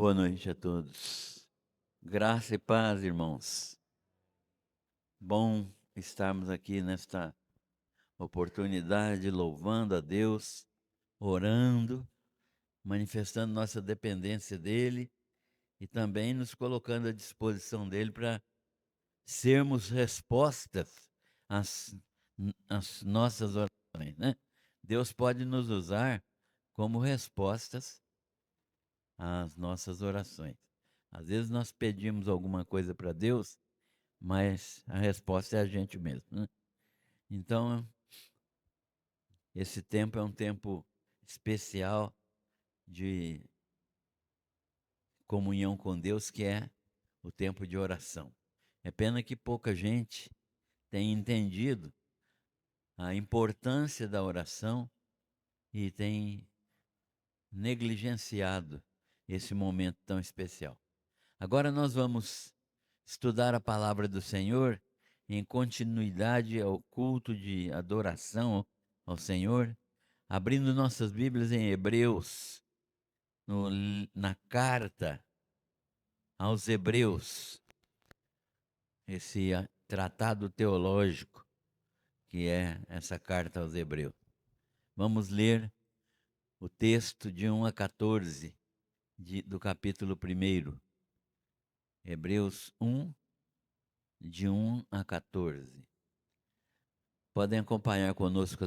Boa noite a todos. Graça e paz, irmãos. Bom estarmos aqui nesta oportunidade, louvando a Deus, orando, manifestando nossa dependência dEle e também nos colocando à disposição dEle para sermos respostas às nossas orações, né? Deus pode nos usar como respostas às nossas orações. Às vezes nós pedimos alguma coisa para Deus, mas a resposta é a gente mesmo, né? Então, esse tempo é um tempo especial de comunhão com Deus, que é o tempo de oração. É pena que pouca gente tem entendido a importância da oração e tem negligenciado esse momento tão especial. Agora nós vamos estudar a palavra do Senhor em continuidade ao culto de adoração ao Senhor, abrindo nossas Bíblias em Hebreus, na carta aos Hebreus, esse tratado teológico que é essa carta aos Hebreus. Vamos ler o texto de 1 a 14 do capítulo 1, Hebreus 1, de 1 a 14. Podem acompanhar conosco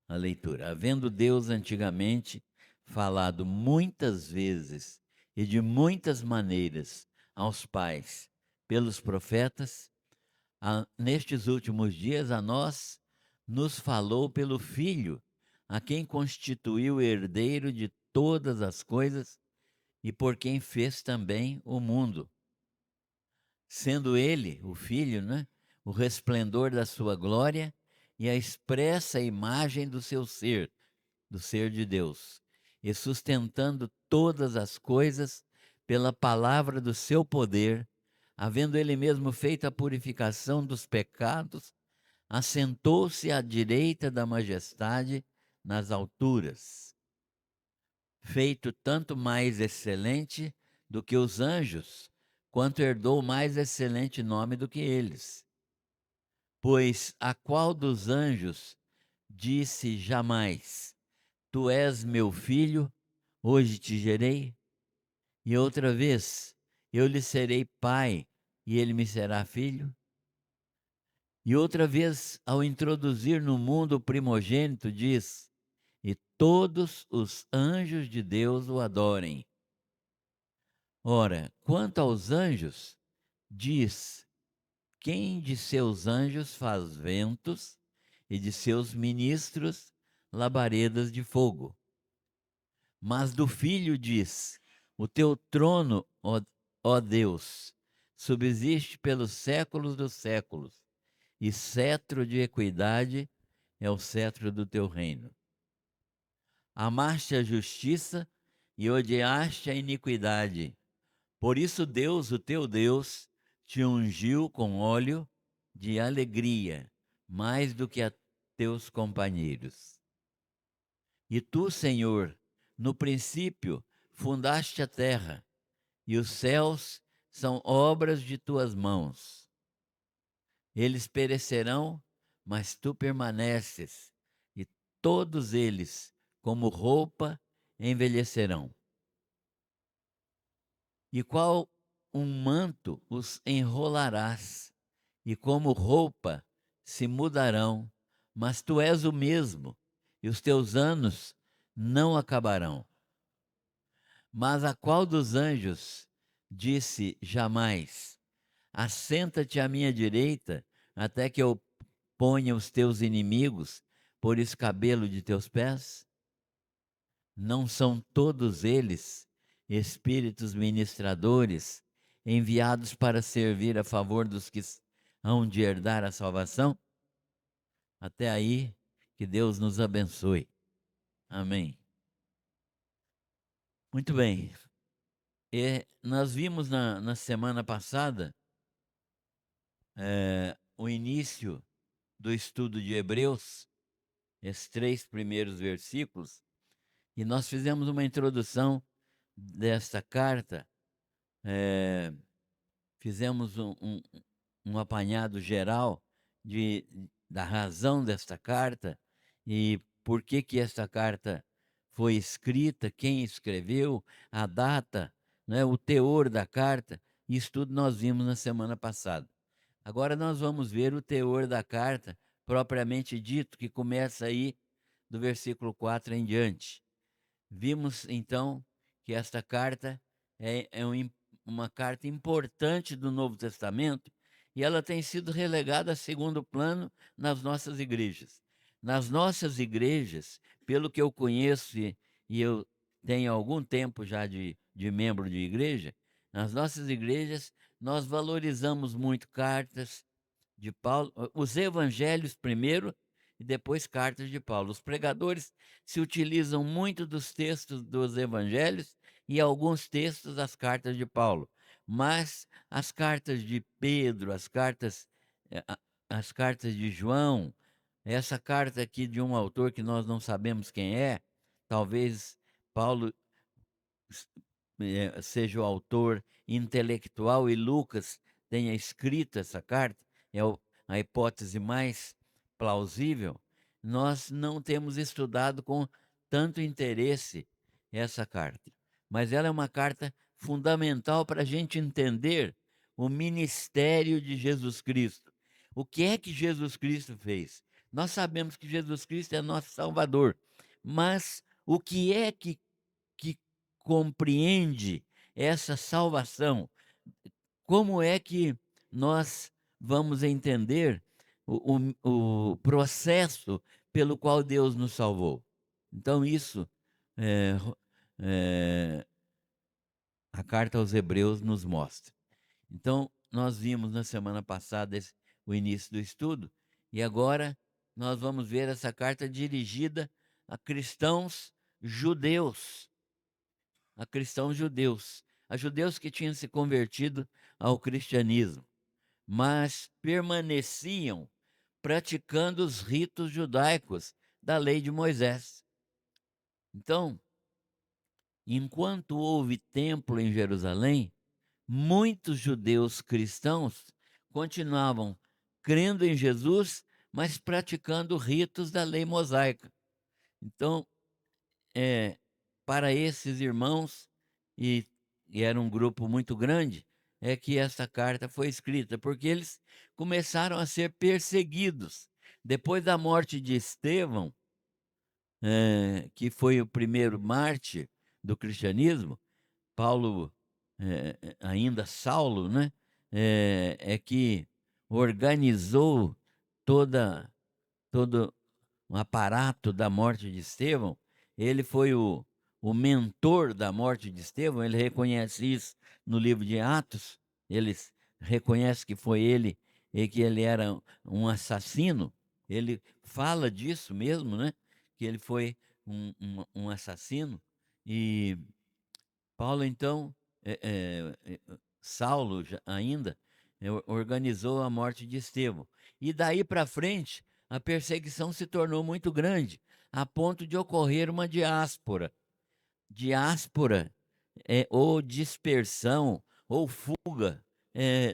a leitura. Havendo Deus antigamente falado muitas vezes e de muitas maneiras aos pais pelos profetas, nestes últimos dias a nós nos falou pelo Filho, a quem constituiu herdeiro de todas as coisas e por quem fez também o mundo. Sendo ele, o Filho, né, o resplendor da sua glória e a expressa imagem do seu ser, do ser de Deus, e sustentando todas as coisas pela palavra do seu poder, havendo ele mesmo feito a purificação dos pecados, assentou-se à direita da majestade nas alturas, feito tanto mais excelente do que os anjos, quanto herdou mais excelente nome do que eles. Pois a qual dos anjos disse jamais: Tu és meu filho, hoje te gerei? E outra vez: Eu lhe serei pai, e ele me será filho? E outra vez, ao introduzir no mundo o primogênito, diz: E todos os anjos de Deus o adorem. Ora, quanto aos anjos, diz: Quem de seus anjos faz ventos e de seus ministros labaredas de fogo? Mas do Filho diz: O teu trono, ó Deus, subsiste pelos séculos dos séculos, e cetro de equidade é o cetro do teu reino. Amaste a justiça e odiaste a iniquidade. Por isso Deus, o teu Deus, te ungiu com óleo de alegria, mais do que a teus companheiros. E tu, Senhor, no princípio fundaste a terra, e os céus são obras de tuas mãos. Eles perecerão, mas tu permaneces, e todos eles, como roupa, envelhecerão. E qual um manto os enrolarás, e como roupa se mudarão, mas tu és o mesmo, e os teus anos não acabarão. Mas a qual dos anjos disse jamais: Assenta-te à minha direita, até que eu ponha os teus inimigos por escabelo de teus pés? Não são todos eles espíritos ministradores, enviados para servir a favor dos que hão de herdar a salvação? Até aí, que Deus nos abençoe. Amém. Muito bem. Nós vimos na semana passada o início do estudo de Hebreus, esses 3 primeiros versículos, E nós fizemos uma introdução desta carta, eh, fizemos um apanhado geral de da razão desta carta e por que que esta carta foi escrita, quem escreveu, a data, né, o teor da carta, isso tudo nós vimos na semana passada. Agora nós vamos ver o teor da carta propriamente dito, que começa aí do versículo 4 em diante. Vimos então que esta carta é uma carta importante do Novo Testamento e ela tem sido relegada a segundo plano nas nossas igrejas. Nas nossas igrejas, pelo que eu conheço e eu tenho algum tempo já de membro de igreja, nas nossas igrejas nós valorizamos muito cartas de Paulo, os evangelhos primeiro e depois cartas de Paulo. Os pregadores se utilizam muito dos textos dos evangelhos e alguns textos das cartas de Paulo, mas as cartas de Pedro, as cartas de João, essa carta aqui de um autor que nós não sabemos quem é, talvez Paulo seja o autor intelectual e Lucas tenha escrito essa carta, é a hipótese mais plausível, nós não temos estudado com tanto interesse essa carta. Mas ela é uma carta fundamental para a gente entender o ministério de Jesus Cristo. O que é que Jesus Cristo fez? Nós sabemos que Jesus Cristo é nosso Salvador, mas o que é que compreende essa salvação? Como é que nós vamos entender o processo pelo qual Deus nos salvou? Então, isso eh, ro- eh, a carta aos Hebreus nos mostra. Então, nós vimos na semana passada o início do estudo, e agora nós vamos ver essa carta dirigida a cristãos judeus a judeus que tinham se convertido ao cristianismo, mas permaneciam praticando os ritos judaicos da lei de Moisés. Então, enquanto houve templo em Jerusalém, muitos judeus cristãos continuavam crendo em Jesus, mas praticando ritos da lei mosaica. Então, é, para esses irmãos, e, e era um grupo muito grande, é que essa carta foi escrita, porque eles começaram a ser perseguidos. Depois da morte de Estevão, que foi o primeiro mártir do cristianismo, Paulo, ainda Saulo, né, é que organizou toda, todo um aparato da morte de Estevão. Ele foi o mentor da morte de Estevão, ele reconhece isso no livro de Atos, ele reconhece que foi ele e que ele era um assassino, ele fala disso mesmo, né? Que ele foi um assassino, e Paulo, então, Saulo ainda, organizou a morte de Estevão. E daí para frente, a perseguição se tornou muito grande, a ponto de ocorrer uma diáspora. Diáspora ou dispersão ou fuga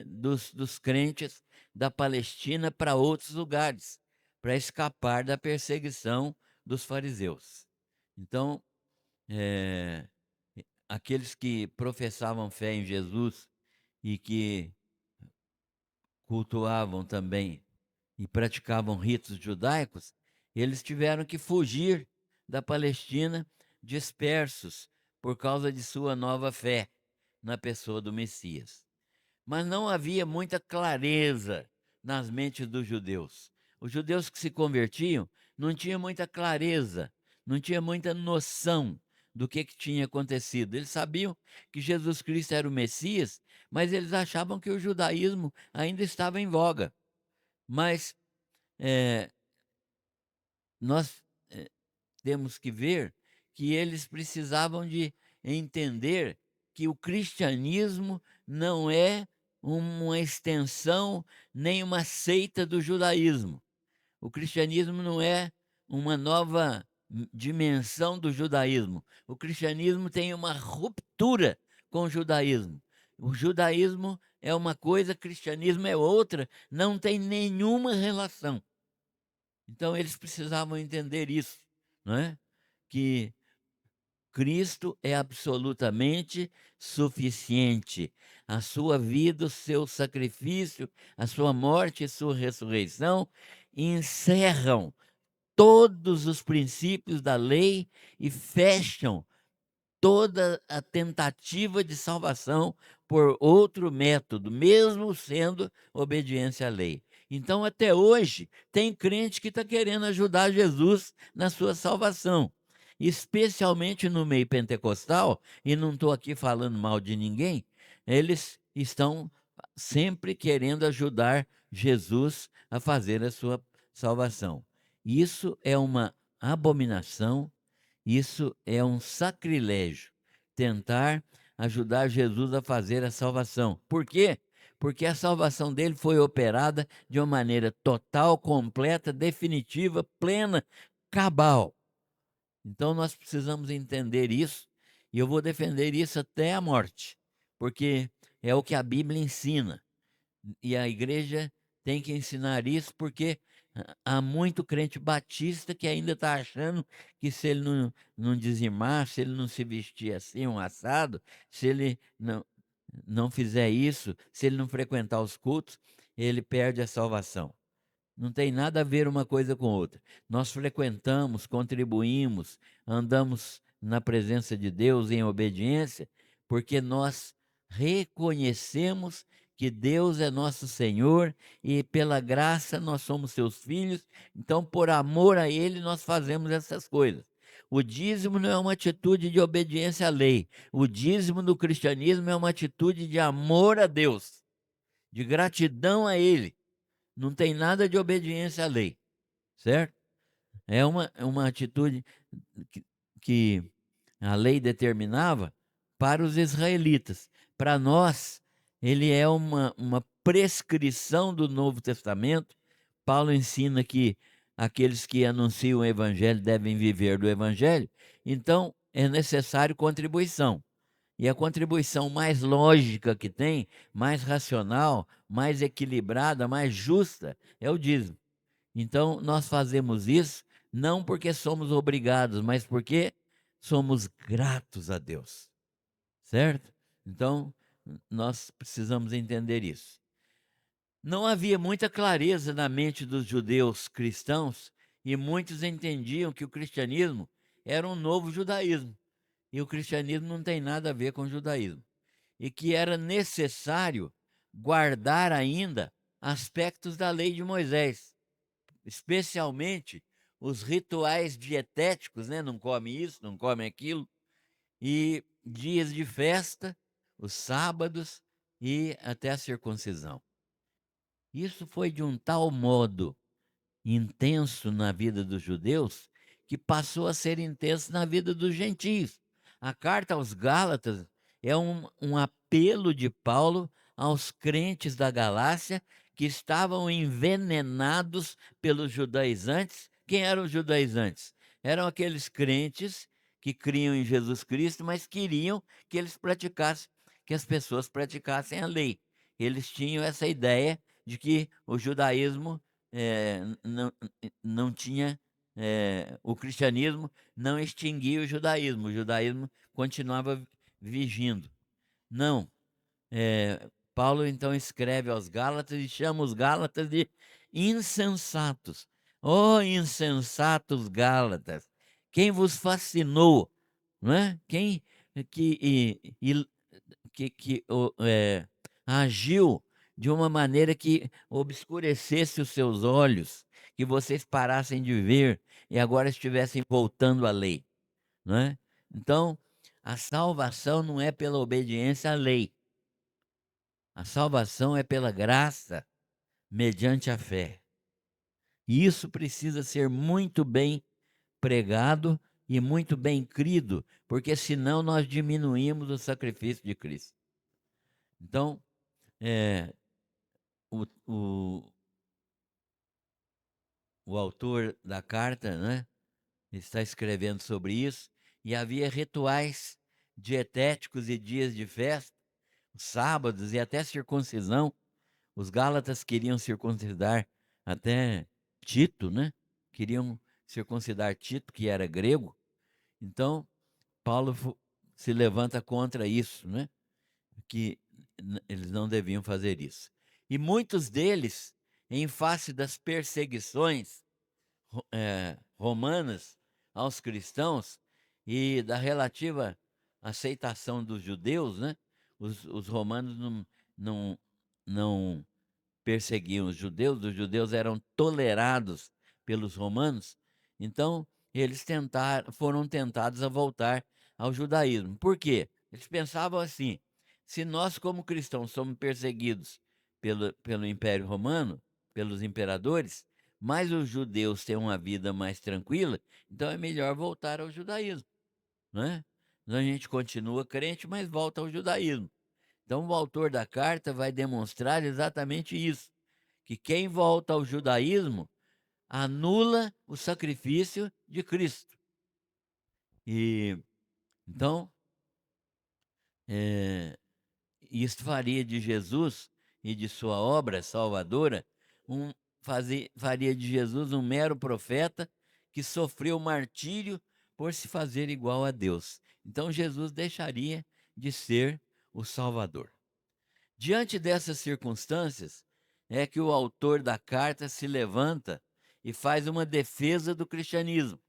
dos crentes da Palestina para outros lugares, para escapar da perseguição dos fariseus. Então, eh, aqueles que professavam fé em Jesus e que cultuavam também e praticavam ritos judaicos, eles tiveram que fugir da Palestina dispersos por causa de sua nova fé na pessoa do Messias. Mas não havia muita clareza nas mentes dos judeus. Os judeus que se convertiam não tinham muita clareza, não tinham muita noção do que tinha acontecido. Eles sabiam que Jesus Cristo era o Messias, mas eles achavam que o judaísmo ainda estava em voga. Mas eh, nós temos que ver que eles precisavam de entender que o cristianismo não é uma extensão nem uma seita do judaísmo. O cristianismo não é uma nova dimensão do judaísmo. O cristianismo tem uma ruptura com o judaísmo. O judaísmo é uma coisa, o cristianismo é outra, não tem nenhuma relação. Então eles precisavam entender isso, não é? Que Cristo é absolutamente suficiente. A sua vida, o seu sacrifício, a sua morte e sua ressurreição encerram todos os princípios da lei e fecham toda a tentativa de salvação por outro método, mesmo sendo obediência à lei. Então, até hoje, tem crente que está querendo ajudar Jesus na sua salvação, especialmente no meio pentecostal, e não estou aqui falando mal de ninguém, eles estão sempre querendo ajudar Jesus a fazer a sua salvação. Isso é uma abominação, isso é um sacrilégio, tentar ajudar Jesus a fazer a salvação. Por quê? Porque a salvação dele foi operada de uma maneira total, completa, definitiva, plena, cabal. Então nós precisamos entender isso, e eu vou defender isso até a morte, porque é o que a Bíblia ensina. E a igreja tem que ensinar isso, porque há muito crente batista que ainda está achando que se ele não dizimar, se ele não se vestir assim, um assado, se ele não fizer isso, se ele não frequentar os cultos, ele perde a salvação. Não tem nada a ver uma coisa com outra. Nós frequentamos, contribuímos, andamos na presença de Deus em obediência, porque nós reconhecemos que Deus é nosso Senhor e pela graça nós somos seus filhos. Então, por amor a Ele, nós fazemos essas coisas. O dízimo não é uma atitude de obediência à lei. O dízimo do cristianismo é uma atitude de amor a Deus, de gratidão a Ele. Não tem nada de obediência à lei, certo? É uma atitude que, que a lei determinava para os israelitas. Para nós, ele é uma prescrição do Novo Testamento. Paulo ensina que aqueles que anunciam o Evangelho devem viver do Evangelho, então é necessário contribuição. E a contribuição mais lógica que tem, mais racional, mais equilibrada, mais justa, é o dízimo. Então, nós fazemos isso não porque somos obrigados, mas porque somos gratos a Deus, certo? Então, nós precisamos entender isso. Não havia muita clareza na mente dos judeus cristãos e muitos entendiam que o cristianismo era um novo judaísmo. E o cristianismo não tem nada a ver com o judaísmo. E que era necessário guardar ainda aspectos da lei de Moisés, especialmente os rituais dietéticos, né? Não come isso, não come aquilo, e dias de festa, os sábados e até a circuncisão. Isso foi de um tal modo intenso na vida dos judeus que passou a ser intenso na vida dos gentios. A carta aos Gálatas é um apelo de Paulo aos crentes da Galácia que estavam envenenados pelos judaizantes. Quem eram os judaizantes? Eram aqueles crentes que criam em Jesus Cristo, mas queriam que eles praticassem, que as pessoas praticassem a lei. Eles tinham essa ideia de que o judaísmo não tinha, o cristianismo não extinguia o judaísmo continuava vigindo. Não, Paulo então escreve aos Gálatas e chama os Gálatas de insensatos. Oh, insensatos Gálatas, quem vos fascinou, não é? Quem que agiu de uma maneira que obscurecesse os seus olhos, que vocês parassem de ver e agora estivessem voltando à lei, não é? Então, a salvação não é pela obediência à lei. A salvação é pela graça, mediante a fé. E isso precisa ser muito bem pregado e muito bem crido, porque senão nós diminuímos o sacrifício de Cristo. Então, é, o, o, o autor da carta, né, Ele está escrevendo sobre isso, e havia rituais dietéticos e dias de festa, sábados e até circuncisão. Os Gálatas queriam circuncidar até Tito, né? Queriam circuncidar Tito, que era grego. Então, Paulo se levanta contra isso, né? Que eles não deviam fazer isso. E muitos deles, em face das perseguições romanas aos cristãos e da relativa aceitação dos judeus, né? Os romanos não, não perseguiam os judeus eram tolerados pelos romanos, então eles foram tentados a voltar ao judaísmo. Por quê? Eles pensavam assim: se nós, como cristãos, somos perseguidos pelo Império Romano, pelos imperadores, mas os judeus têm uma vida mais tranquila, então é melhor voltar ao judaísmo, né? A gente continua crente, mas volta ao judaísmo. Então, o autor da carta vai demonstrar exatamente isso, que quem volta ao judaísmo anula o sacrifício de Cristo. E então, eh, isso faria de Jesus e de sua obra salvadora um faria de Jesus um mero profeta que sofreu martírio por se fazer igual a Deus. Então, Jesus deixaria de ser o Salvador. Diante dessas circunstâncias, é que o autor da carta se levanta e faz uma defesa do cristianismo.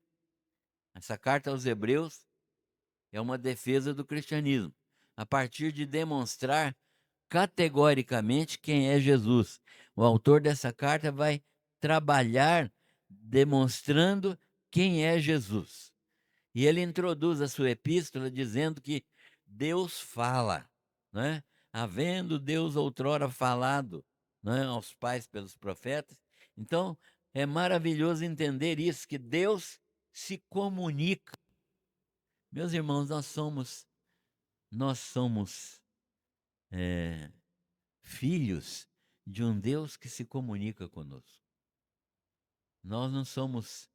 Essa carta aos Hebreus é uma defesa do cristianismo, a partir de demonstrar categoricamente quem é Jesus. O autor dessa carta vai trabalhar demonstrando quem é Jesus. E ele introduz a sua epístola dizendo que Deus fala, né? Havendo Deus outrora falado, né, aos pais pelos profetas. Então, é maravilhoso entender isso, que Deus se comunica. Meus irmãos, nós somos eh, filhos de um Deus que se comunica conosco. Nós não somos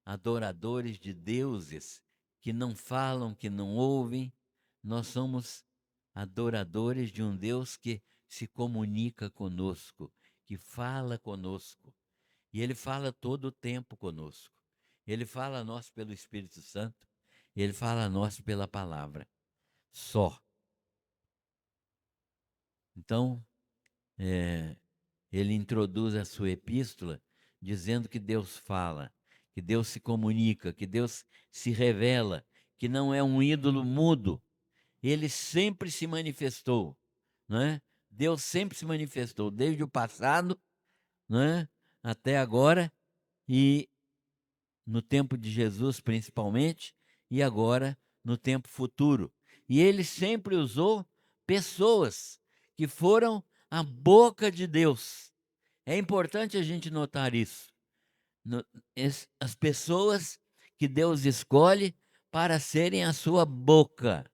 adoradores de deuses que não falam, que não ouvem. Nós somos adoradores de um Deus que se comunica conosco, que fala conosco. E Ele fala todo o tempo conosco. Ele fala a nós pelo Espírito Santo, Ele fala a nós pela palavra. Só. Então, eh, ele introduz a sua epístola dizendo que Deus fala, que Deus se comunica, que Deus se revela, que não é um ídolo mudo. Ele sempre se manifestou, né? Deus sempre se manifestou, desde o passado, né, até agora, e no tempo de Jesus principalmente, e agora no tempo futuro. E ele sempre usou pessoas que foram a boca de Deus. É importante a gente notar isso. As pessoas que Deus escolhe para serem a sua boca,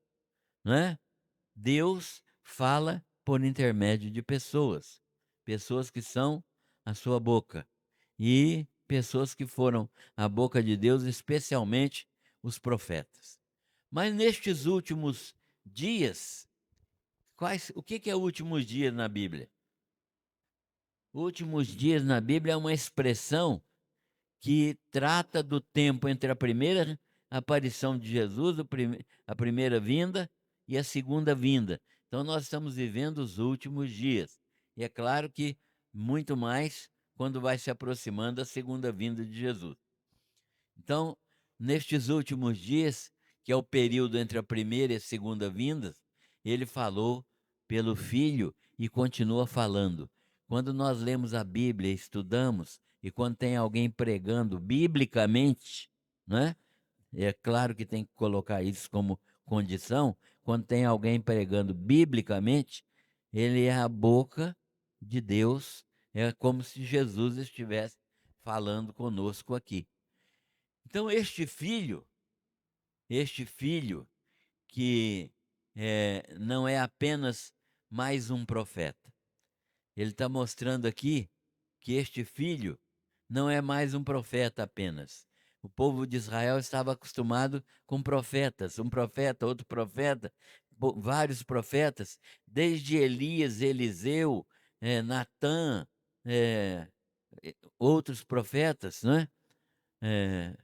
né? Deus fala por intermédio de pessoas, pessoas que são a sua boca, e pessoas que foram a boca de Deus, especialmente os profetas. Mas nestes últimos dias, o que é últimos dias na Bíblia? Últimos dias na Bíblia é uma expressão que trata do tempo entre a primeira aparição de Jesus, a primeira vinda, e a segunda vinda. Então, nós estamos vivendo os últimos dias. E é claro que muito mais quando vai se aproximando a segunda vinda de Jesus. Então, nestes últimos dias, que é o período entre a primeira e a segunda vindas, ele falou pelo Filho e continua falando. Quando nós lemos a Bíblia, estudamos, e quando tem alguém pregando biblicamente, né? É claro que tem que colocar isso como condição. Quando tem alguém pregando biblicamente, ele é a boca de Deus, é como se Jesus estivesse falando conosco aqui. Então, este filho que não é apenas mais um profeta, ele está mostrando aqui que este filho não é mais um profeta apenas. O povo de Israel estava acostumado com profetas, um profeta, outro profeta, vários profetas, desde Elias, Eliseu, Natã, eh, outros profetas, né? Eh,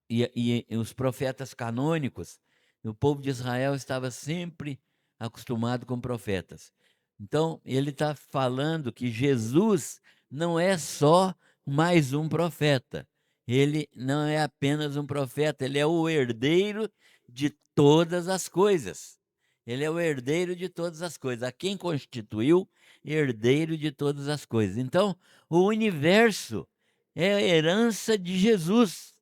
e os profetas canônicos, o povo de Israel estava sempre acostumado com profetas. Então, ele está falando que Jesus não é só mais um profeta, ele não é apenas um profeta, ele é o herdeiro de todas as coisas. Ele é o herdeiro de todas as coisas, a quem constituiu herdeiro de todas as coisas. Então, o universo é a herança de Jesus.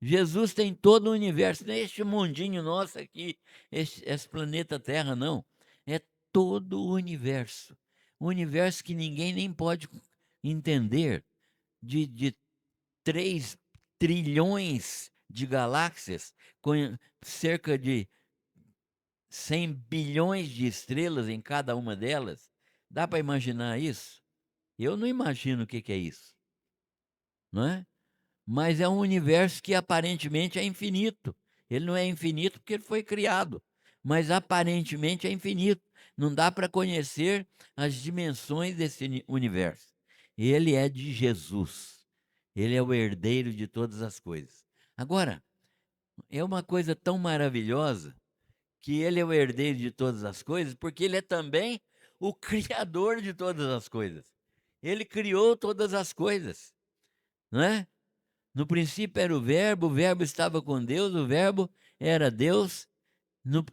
Jesus tem todo o universo, não é este mundinho nosso aqui, esse planeta Terra, não. É todo o universo. O universo que ninguém nem pode entender, de 3 trilhões de galáxias, com cerca de 100 bilhões de estrelas em cada uma delas. Dá para imaginar isso? Eu não imagino o que que é isso, não é? Mas é um universo que aparentemente é infinito. Ele não é infinito porque ele foi criado, mas aparentemente é infinito. Não dá para conhecer as dimensões desse universo. Ele é de Jesus. Ele é o herdeiro de todas as coisas. Agora, é uma coisa tão maravilhosa que ele é o herdeiro de todas as coisas, porque ele é também o criador de todas as coisas. Ele criou todas as coisas, não é? No princípio era o Verbo estava com Deus, o Verbo era Deus,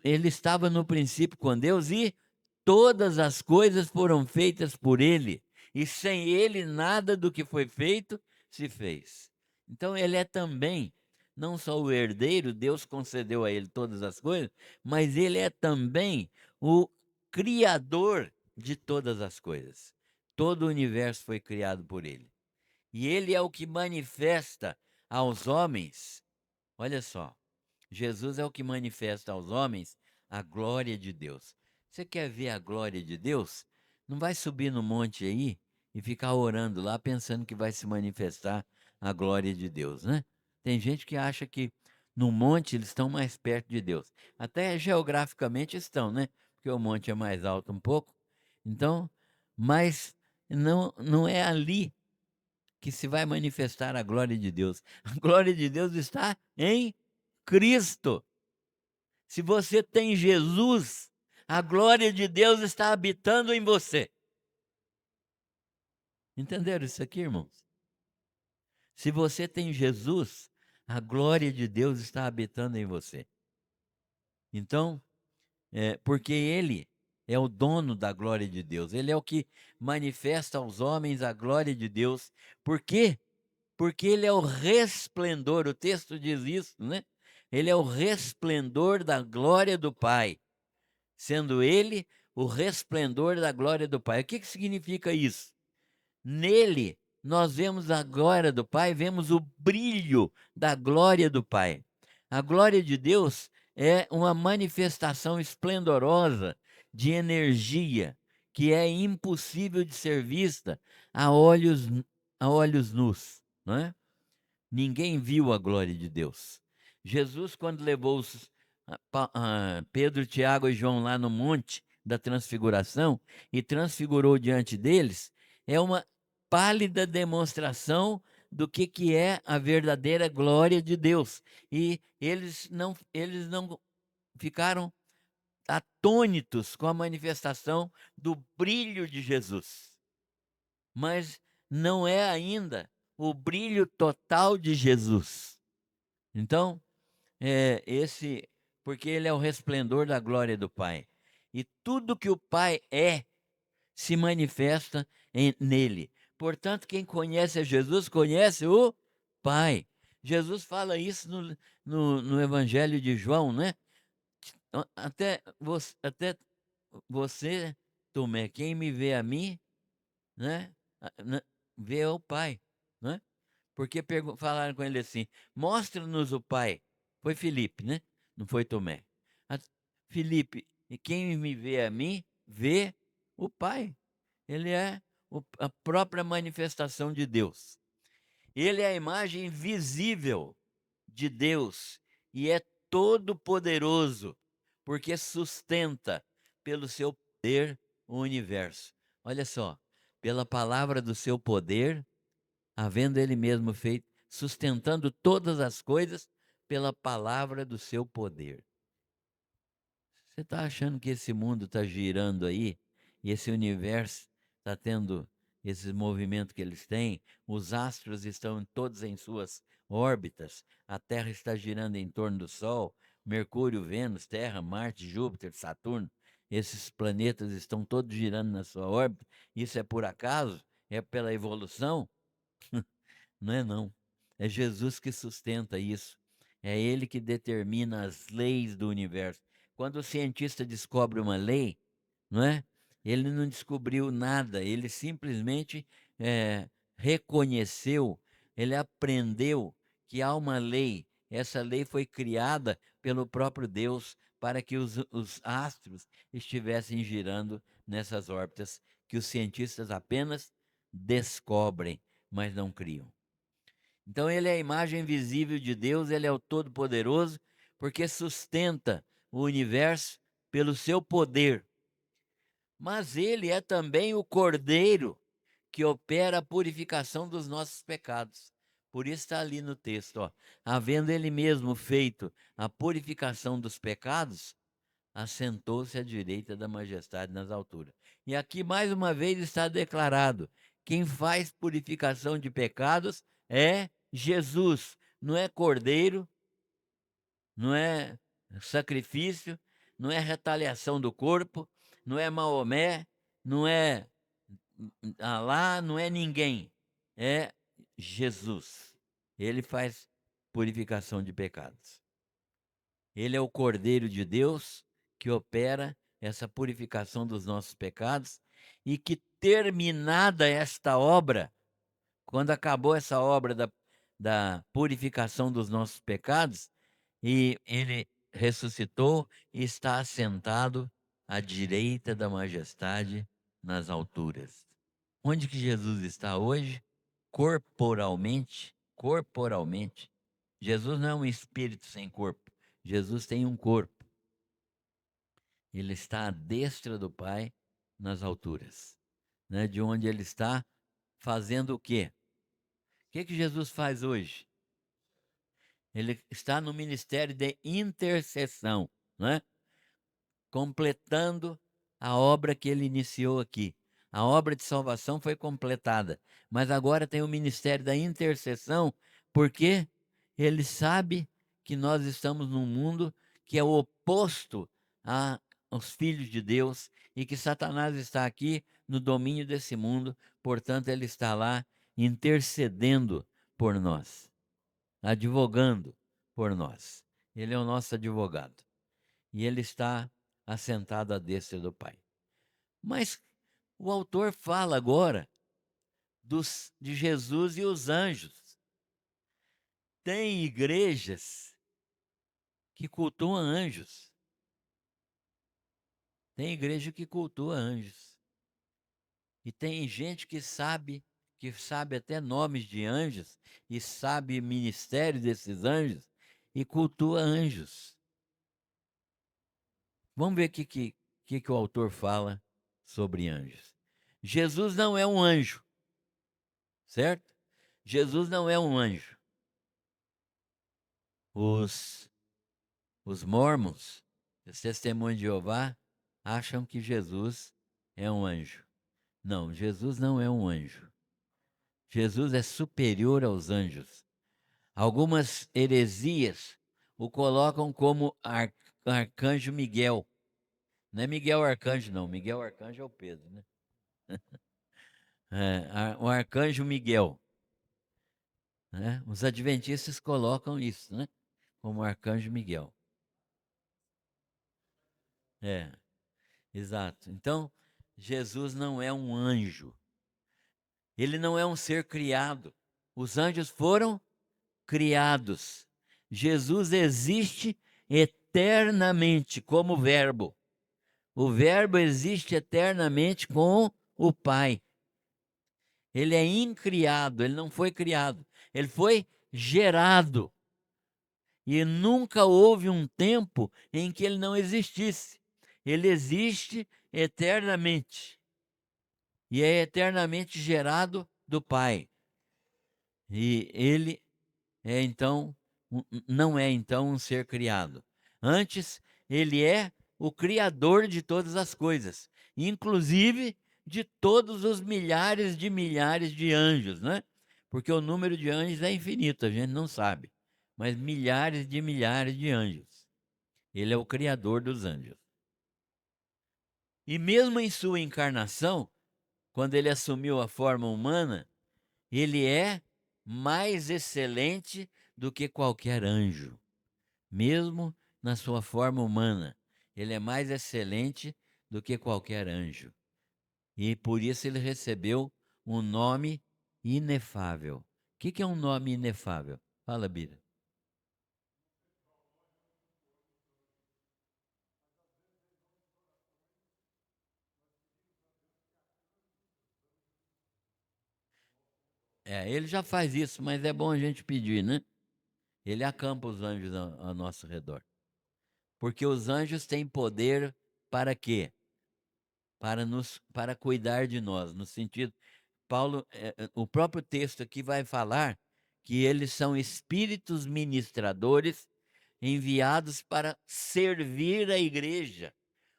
ele estava no princípio com Deus e todas as coisas foram feitas por ele, e sem ele nada do que foi feito se fez. Então ele é também, não só o herdeiro, Deus concedeu a ele todas as coisas, mas ele é também o criador de todas as coisas. Todo o universo foi criado por ele. E ele é o que manifesta aos homens, olha só, Jesus é o que manifesta aos homens a glória de Deus. Você quer ver a glória de Deus? Não vai subir no monte aí e ficar orando lá pensando que vai se manifestar a glória de Deus, né? Tem gente que acha que no monte eles estão mais perto de Deus. Até geograficamente estão, né? Porque o monte é mais alto um pouco. Então, mas não é ali que se vai manifestar a glória de Deus. A glória de Deus está em Cristo. Se você tem Jesus, a glória de Deus está habitando em você. Entenderam isso aqui, irmãos? Se você tem Jesus, a glória de Deus está habitando em você. Então, porque Ele é o dono da glória de Deus, Ele é o que manifesta aos homens a glória de Deus. Por quê? Porque ele é o resplendor, o texto diz isso, né? Ele é o resplendor da glória do Pai, sendo ele o resplendor da glória do Pai. O que que significa isso? Nele nós vemos a glória do Pai, vemos o brilho da glória do Pai. A glória de Deus é uma manifestação esplendorosa de energia que é impossível de ser vista a olhos nus, não é? Ninguém viu a glória de Deus. Jesus, quando levou Pedro, Tiago e João lá no monte da transfiguração e transfigurou diante deles, é uma pálida demonstração do que é a verdadeira glória de Deus. E eles não ficaram atônitos com a manifestação do brilho de Jesus. Mas não é ainda o brilho total de Jesus. Então, porque ele é o resplendor da glória do Pai. E tudo que o Pai é se manifesta nele. Portanto, quem conhece a Jesus conhece o Pai. Jesus fala isso no Evangelho de João, né? Até você, Tomé, quem me vê a mim, né? Vê o Pai, né? Porque falaram com ele assim: mostra-nos o Pai. Foi Filipe, né? Não foi Tomé. A- Filipe, e quem me vê a mim, vê o Pai. Ele é a própria manifestação de Deus. Ele é a imagem visível de Deus e é todo-poderoso, porque sustenta pelo seu poder o universo. Olha só, pela palavra do seu poder, havendo ele mesmo feito, sustentando todas as coisas pela palavra do seu poder. Você está achando que esse mundo está girando aí, e esse universo está tendo esses movimentos que eles têm, os astros estão todos em suas órbitas, a Terra está girando em torno do Sol, Mercúrio, Vênus, Terra, Marte, Júpiter, Saturno, esses planetas estão todos girando na sua órbita. Isso é por acaso? É pela evolução? Não é não. É Jesus que sustenta isso. É ele que determina as leis do universo. Quando o cientista descobre uma lei, não é? Ele não descobriu nada, ele simplesmente reconheceu, ele aprendeu que há uma lei. Essa lei foi criada pelo próprio Deus para que os astros estivessem girando nessas órbitas que os cientistas apenas descobrem, mas não criam. Então ele é a imagem visível de Deus, ele é o Todo-Poderoso, porque sustenta o universo pelo seu poder. Mas ele é também o Cordeiro que opera a purificação dos nossos pecados. Por isso está ali no texto, ó, havendo ele mesmo feito a purificação dos pecados, assentou-se à direita da majestade nas alturas. E aqui mais uma vez está declarado: quem faz purificação de pecados é Jesus, não é cordeiro, não é sacrifício, não é retaliação do corpo, não é Maomé, não é Alá, não é ninguém, é Jesus. Ele faz purificação de pecados. Ele é o Cordeiro de Deus que opera essa purificação dos nossos pecados e que, terminada esta obra, quando acabou essa obra da purificação dos nossos pecados, e ele ressuscitou e está assentado à direita da majestade nas alturas. Onde que Jesus está hoje? Corporalmente, corporalmente. Jesus não é um espírito sem corpo. Jesus tem um corpo. Ele está à destra do Pai nas alturas, né? De onde ele está fazendo o quê? O que que Jesus faz hoje? Ele está no ministério de intercessão, né? Completando a obra que ele iniciou aqui. A obra de salvação foi completada, mas agora tem o ministério da intercessão, porque ele sabe que nós estamos num mundo que é o oposto aos filhos de Deus e que Satanás está aqui no domínio desse mundo, portanto, ele está lá intercedendo por nós, advogando por nós. Ele é o nosso advogado e ele está assentado à destra do Pai. Mas o autor fala agora de Jesus e os anjos. Tem igrejas que cultuam anjos. Tem igreja que cultua anjos. E tem gente que sabe até nomes de anjos e sabe ministério desses anjos e cultua anjos. Vamos ver o que o autor fala sobre anjos. Jesus não é um anjo, certo? Jesus não é um anjo. Os mormons, os testemunhos de Jeová, acham que Jesus é um anjo. Não, Jesus não é um anjo. Jesus é superior aos anjos. Algumas heresias o colocam como arcanjo Miguel. Não é Miguel Arcanjo, não. Miguel Arcanjo é o Pedro, né? O arcanjo Miguel, né? Os adventistas colocam isso, né? Como arcanjo Miguel. É, exato. Então, Jesus não é um anjo. Ele não é um ser criado. Os anjos foram criados. Jesus existe eternamente como Verbo. O Verbo existe eternamente com o Pai. Ele é incriado, ele não foi criado. Ele foi gerado. E nunca houve um tempo em que ele não existisse. Ele existe eternamente. E é eternamente gerado do Pai. E ele é então não é então um ser criado. Antes, ele é o criador de todas as coisas, inclusive de todos os milhares de anjos, né? Porque o número de anjos é infinito, a gente não sabe, mas milhares de anjos. Ele é o criador dos anjos. E mesmo em sua encarnação, quando ele assumiu a forma humana, ele é mais excelente do que qualquer anjo. Mesmo na sua forma humana, ele é mais excelente do que qualquer anjo. E por isso ele recebeu um nome inefável. O que é um nome inefável? Fala, Bira. É, ele já faz isso, mas é bom a gente pedir, né? Ele acampa os anjos ao nosso redor. Porque os anjos têm poder para quê? Para cuidar de nós, no sentido Paulo, o próprio texto aqui vai falar que eles são espíritos ministradores enviados para servir a igreja.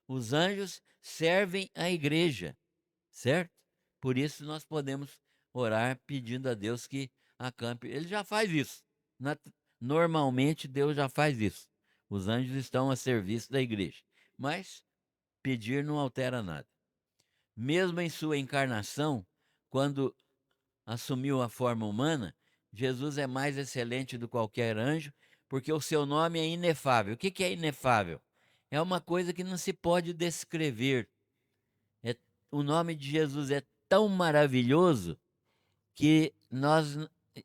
Os anjos servem a igreja, certo? Por isso nós podemos orar pedindo a Deus que acampe. Ele já faz isso. Na- Normalmente Deus já faz isso. Os anjos estão a serviço da igreja. Mas pedir não altera nada. Mesmo em sua encarnação, quando assumiu a forma humana, Jesus é mais excelente do que qualquer anjo, porque o seu nome é inefável. O que que é inefável? É uma coisa que não se pode descrever. É, o nome de Jesus é tão maravilhoso que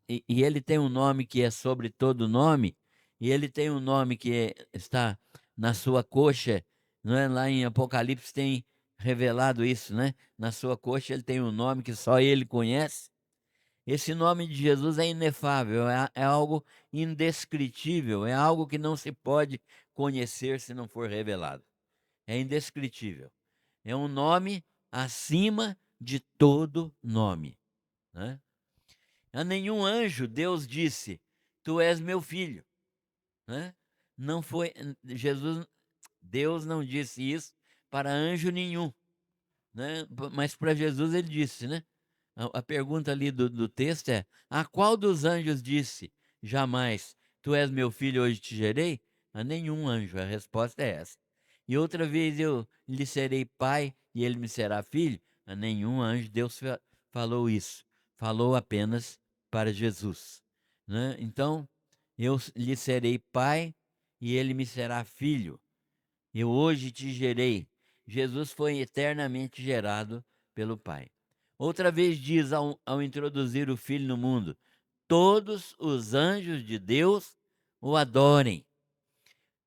e ele tem um nome que é sobre todo nome, e ele tem um nome que está na sua coxa, não é? Lá em Apocalipse tem revelado isso, né? Na sua coxa ele tem um nome que só ele conhece. Esse nome de Jesus é inefável, é algo indescritível, é algo que não se pode conhecer se não for revelado. É indescritível. É um nome acima de todo nome, né? A nenhum anjo Deus disse: Tu és meu filho, né? Não foi Jesus, Deus não disse isso para anjo nenhum, né? Mas para Jesus ele disse, né? A pergunta ali do texto é: a qual dos anjos disse jamais, tu és meu filho, hoje te gerei? A nenhum anjo, a resposta é essa. E outra vez eu lhe serei pai e ele me será filho? A nenhum anjo Deus falou isso. Falou apenas para Jesus, né? Então, eu lhe serei pai e ele me será filho. Eu hoje te gerei. Jesus foi eternamente gerado pelo Pai. Outra vez diz ao introduzir o Filho no mundo: todos os anjos de Deus o adorem.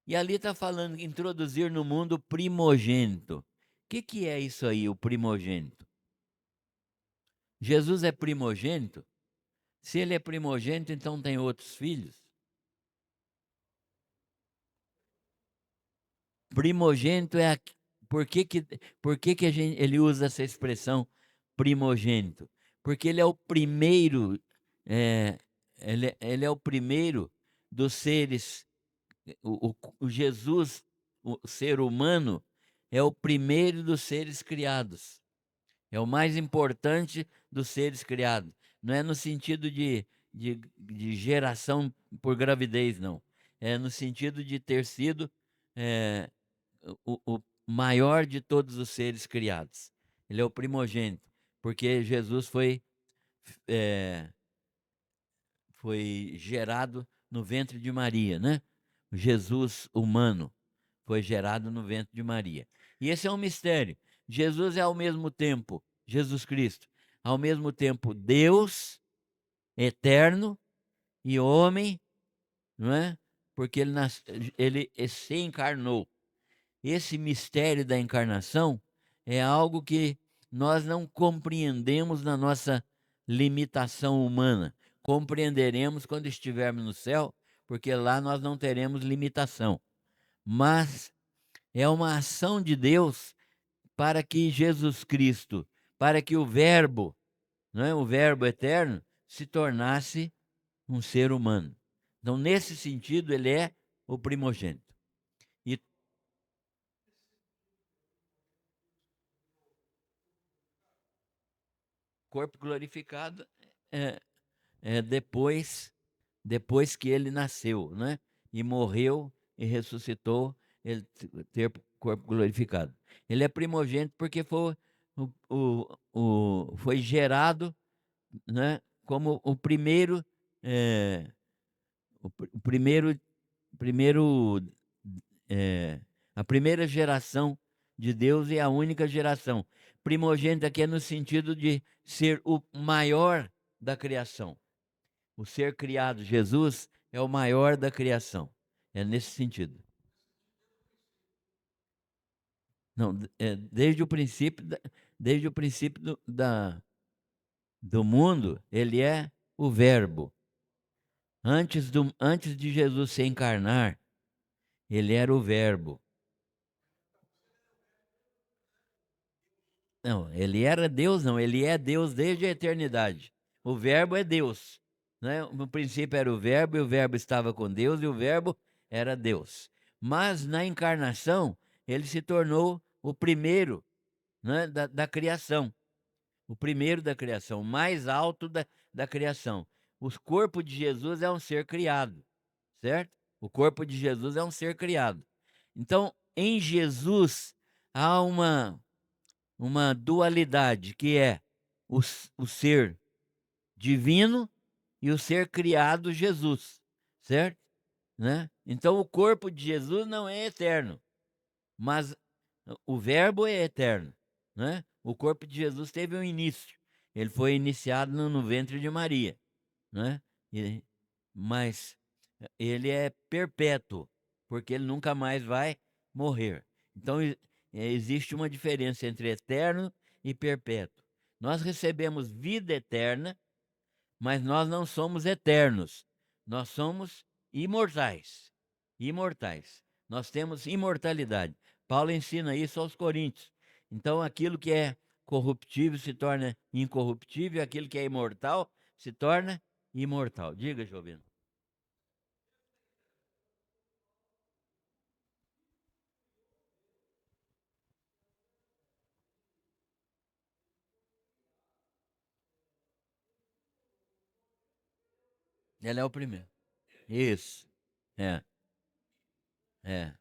E ali está falando introduzir no mundo o primogênito. O que é isso aí, o primogênito? Jesus é primogênito? Se ele é primogênito, então tem outros filhos? Primogênito é por que que ele usa essa expressão primogênito? Porque ele é o primeiro, eh, ele é o primeiro dos seres, o Jesus, o ser humano, é o primeiro dos seres criados. É o mais importante dos seres criados. Não é no sentido de geração por gravidez, não. É no sentido de ter sido, eh, o maior de todos os seres criados. Ele é o primogênito, porque Jesus eh, foi gerado no ventre de Maria, né? Jesus humano foi gerado no ventre de Maria. E esse é um mistério. Jesus é ao mesmo tempo, Jesus Cristo, ao mesmo tempo Deus eterno e homem, não é? Porque ele se encarnou. Esse mistério da encarnação é algo que nós não compreendemos na nossa limitação humana. compreenderemos quando estivermos no céu, porque lá nós não teremos limitação. Mas é uma ação de Deus para que Jesus Cristo, para que o Verbo, não é, o Verbo eterno, se tornasse um ser humano. Então, nesse sentido, ele é o primogênito. E corpo glorificado é, é depois que ele nasceu, né? E morreu e ressuscitou, ele ter corpo glorificado. Ele é primogênito porque foi gerado, né? Como o primeiro, é, o primeiro, é, a primeira geração de Deus e a única geração. Primogênito aqui é no sentido de ser o maior da criação. O ser criado, Jesus, é o maior da criação. É nesse sentido. Não, desde o princípio do mundo, ele é o Verbo. Antes de Jesus se encarnar, ele era o Verbo. Não, ele era Deus, não, ele é Deus desde a eternidade. O Verbo é Deus, né? No princípio era o Verbo, e o Verbo estava com Deus, e o Verbo era Deus. Mas na encarnação, ele se tornou o primeiro, né, da criação, o primeiro da criação, o mais alto da criação. O corpo de Jesus é um ser criado, certo? O corpo de Jesus é um ser criado. Então, em Jesus, há uma dualidade, que é o ser divino e o ser criado Jesus, certo? Né? Então o corpo de Jesus não é eterno, mas o Verbo é eterno, né? O corpo de Jesus teve um início, ele foi iniciado no ventre de Maria, né? Mas ele é perpétuo, porque ele nunca mais vai morrer. Então existe uma diferença entre eterno e perpétuo. Nós recebemos vida eterna, mas nós não somos eternos. Nós somos imortais. Imortais. Nós temos imortalidade. Paulo ensina isso aos Coríntios. Então, aquilo que é corruptível se torna incorruptível, aquilo que é imortal se torna imortal. Diga, Jovino. Ele é o primeiro. Isso. É, é.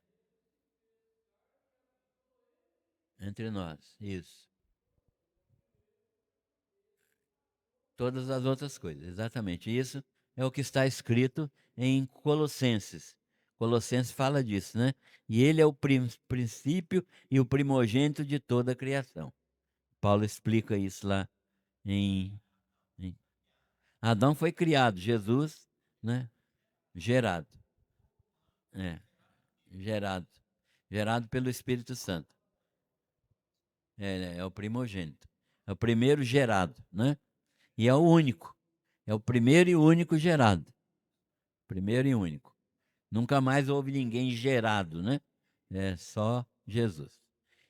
Entre nós. Isso. Todas as outras coisas. Exatamente. Isso é o que está escrito em Colossenses. Colossenses fala disso, né? E ele é o princípio e o primogênito de toda a criação. Paulo explica isso lá em Adão foi criado, Jesus, né? Gerado. É, gerado. Gerado pelo Espírito Santo. É o primogênito. É o primeiro gerado, né? E é o único. É o primeiro e único gerado. Primeiro e único. Nunca mais houve ninguém gerado, né? É só Jesus.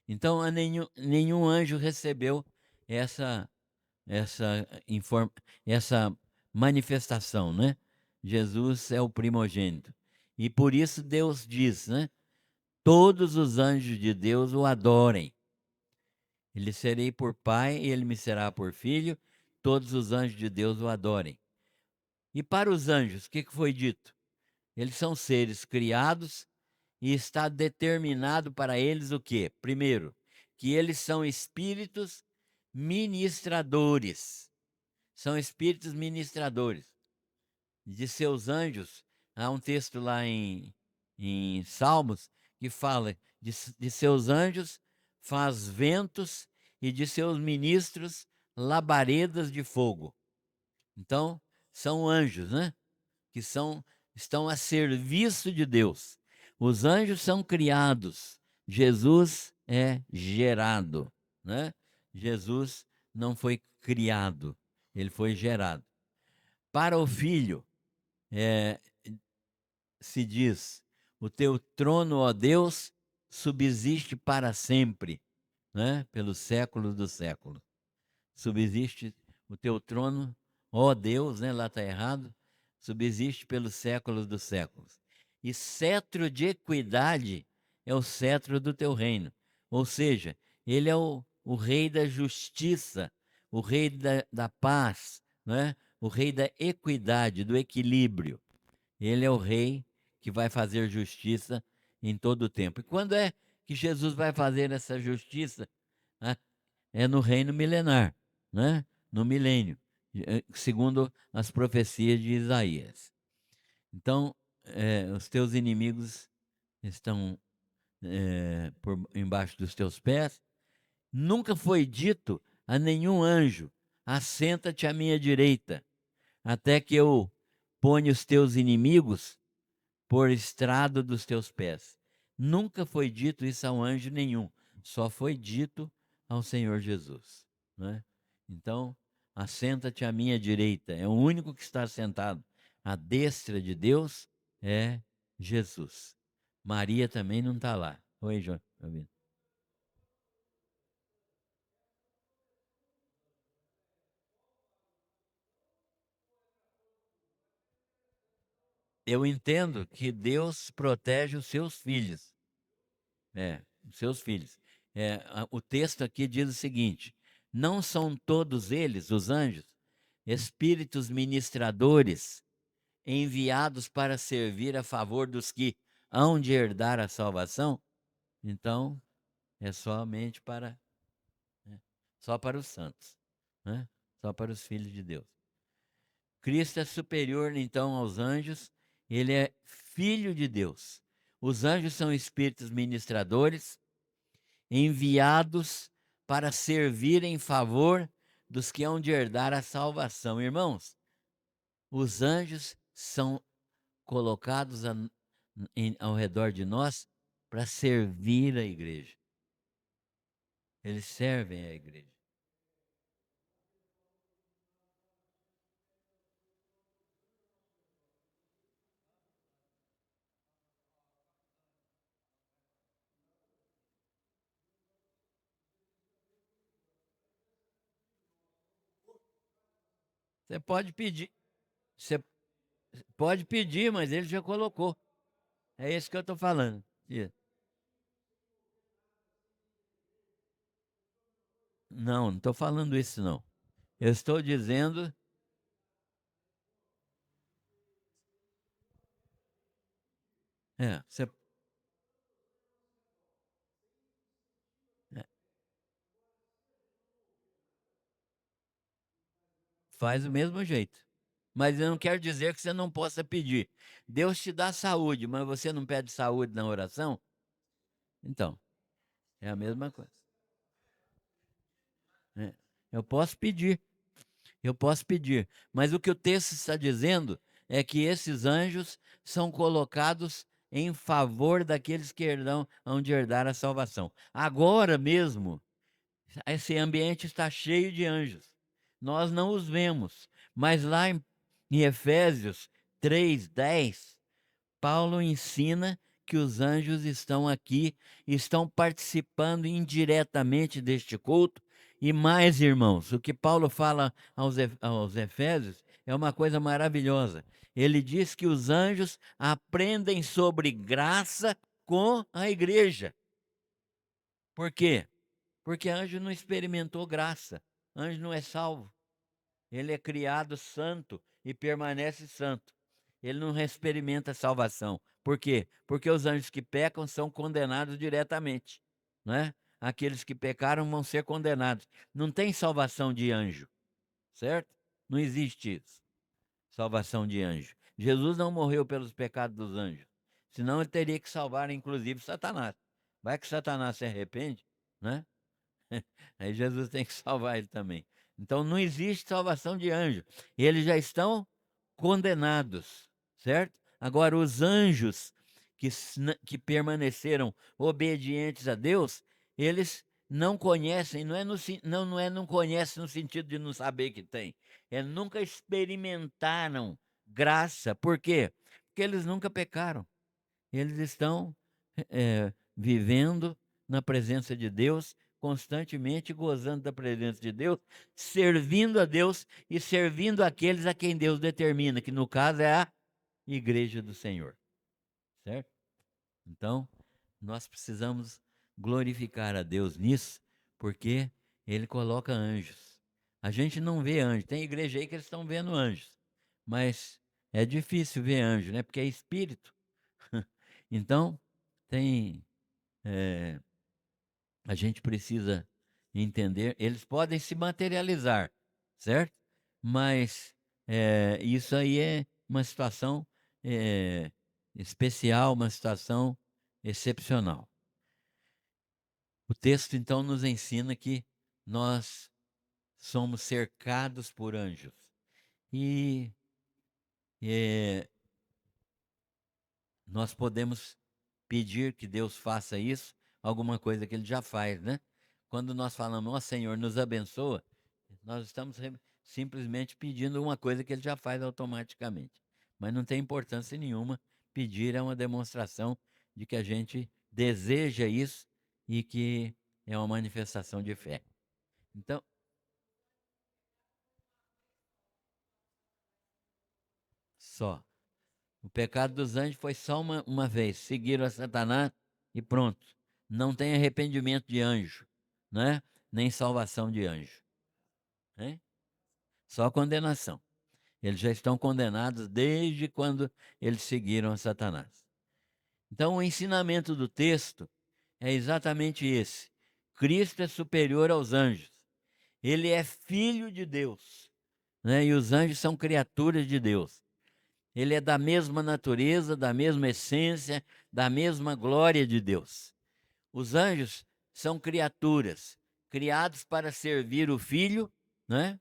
Então, nenhum anjo recebeu essa essa inform, essa manifestação, né? Jesus é o primogênito. E por isso Deus diz, né? Todos os anjos de Deus o adorem. Ele serei por pai e ele me será por filho. Todos os anjos de Deus o adorem. E para os anjos, o que foi dito? Eles são seres criados e está determinado para eles o quê? Primeiro, que eles são espíritos ministradores. São espíritos ministradores. De seus anjos, há um texto lá em Salmos que fala de seus anjos faz ventos e de seus ministros labaredas de fogo. Então, são anjos, né? Que estão a serviço de Deus. Os anjos são criados, Jesus é gerado, né? Jesus não foi criado, ele foi gerado. Para o Filho, eh, se diz: "O teu trono, ó Deus, subsiste para sempre", né, pelos séculos dos séculos. Subsiste o teu trono, ó Deus, né, lá está errado, subsiste pelos séculos dos séculos. E cetro de equidade é o cetro do teu reino. Ou seja, ele é o rei da justiça, o rei da paz, né? O rei da equidade, do equilíbrio. Ele é o rei que vai fazer justiça em todo o tempo. E quando é que Jesus vai fazer essa justiça? Ah, é no reino milenar, né? No milênio, segundo as profecias de Isaías. Então, os teus inimigos estão por embaixo dos teus pés. Nunca foi dito a nenhum anjo: assenta-te à minha direita, até que eu ponha os teus inimigos por estrado dos teus pés. Nunca foi dito isso a um anjo nenhum, só foi dito ao Senhor Jesus, né? Então, assenta-te à minha direita, é o único que está sentado à destra de Deus, é Jesus. Maria também não está lá. Oi, João. Eu entendo que Deus protege os seus filhos. Os seus filhos. O texto aqui diz o seguinte: não são todos eles, os anjos, espíritos ministradores enviados para servir a favor dos que hão de herdar a salvação? Então, é somente para, né, só para os santos, né? Só para os filhos de Deus. Cristo é superior, então, aos anjos, ele é filho de Deus. Os anjos são espíritos ministradores enviados para servir em favor dos que hão de herdar a salvação. Irmãos, os anjos são colocados ao redor de nós para servir a igreja. Eles servem a igreja. Você pode pedir, você pode pedir, mas ele já colocou. É isso que eu estou falando. Não, não estou falando isso não. Eu estou dizendo, você faz do mesmo jeito. Mas eu não quero dizer que você não possa pedir. Deus te dá saúde, mas você não pede saúde na oração? Então, é a mesma coisa. É. Eu posso pedir, eu posso pedir. Mas o que o texto está dizendo é que esses anjos são colocados em favor daqueles que hão de herdar a salvação. Agora mesmo, esse ambiente está cheio de anjos. Nós não os vemos, mas lá em Efésios 3:10, Paulo ensina que os anjos estão aqui, estão participando indiretamente deste culto. E mais, irmãos, o que Paulo fala aos Efésios é uma coisa maravilhosa. Ele diz que os anjos aprendem sobre graça com a igreja. Por quê? Porque anjo não experimentou graça, anjo não é salvo. Ele é criado santo e permanece santo. Ele não experimenta salvação. Por quê? Porque os anjos que pecam são condenados diretamente, né? Aqueles que pecaram vão ser condenados. Não tem salvação de anjo, certo? Não existe isso. Salvação de anjo. Jesus não morreu pelos pecados dos anjos, senão ele teria que salvar inclusive Satanás. Vai que Satanás se arrepende, né? Aí Jesus tem que salvar ele também. Então não existe salvação de anjo. Eles já estão condenados, certo? Agora, os anjos que permaneceram obedientes a Deus, eles não conhecem, não é não conhece no sentido de não saber que tem, nunca experimentaram graça. Por quê? Porque eles nunca pecaram. Eles estão, vivendo na presença de Deus, constantemente gozando da presença de Deus, servindo a Deus e servindo aqueles a quem Deus determina, que no caso é a igreja do Senhor, certo? Então, nós precisamos glorificar a Deus nisso, porque Ele coloca anjos. A gente não vê anjo. Tem igreja aí que eles estão vendo anjos, mas é difícil ver anjo, né? Porque é espírito. Então, tem, eh, a gente precisa entender. Eles podem se materializar, certo? Mas isso aí é uma situação eh, especial, uma situação excepcional. O texto então nos ensina que nós somos cercados por anjos. E eh, nós podemos pedir que Deus faça isso, alguma coisa que Ele já faz, né? Quando nós falamos, ó Senhor, nos abençoa, nós estamos simplesmente pedindo uma coisa que Ele já faz automaticamente. Mas não tem importância nenhuma. Pedir é uma demonstração de que a gente deseja isso e que é uma manifestação de fé. Então, só. O pecado dos anjos foi só uma vez. Seguiram a Satanás e pronto. Não tem arrependimento de anjo, né? Nem salvação de anjo, né? Só condenação. Eles já estão condenados desde quando eles seguiram a Satanás. Então, o ensinamento do texto é exatamente esse: Cristo é superior aos anjos. Ele é filho de Deus, né? E os anjos são criaturas de Deus. Ele é da mesma natureza, da mesma essência, da mesma glória de Deus. Os anjos são criaturas criados para servir o Filho, né?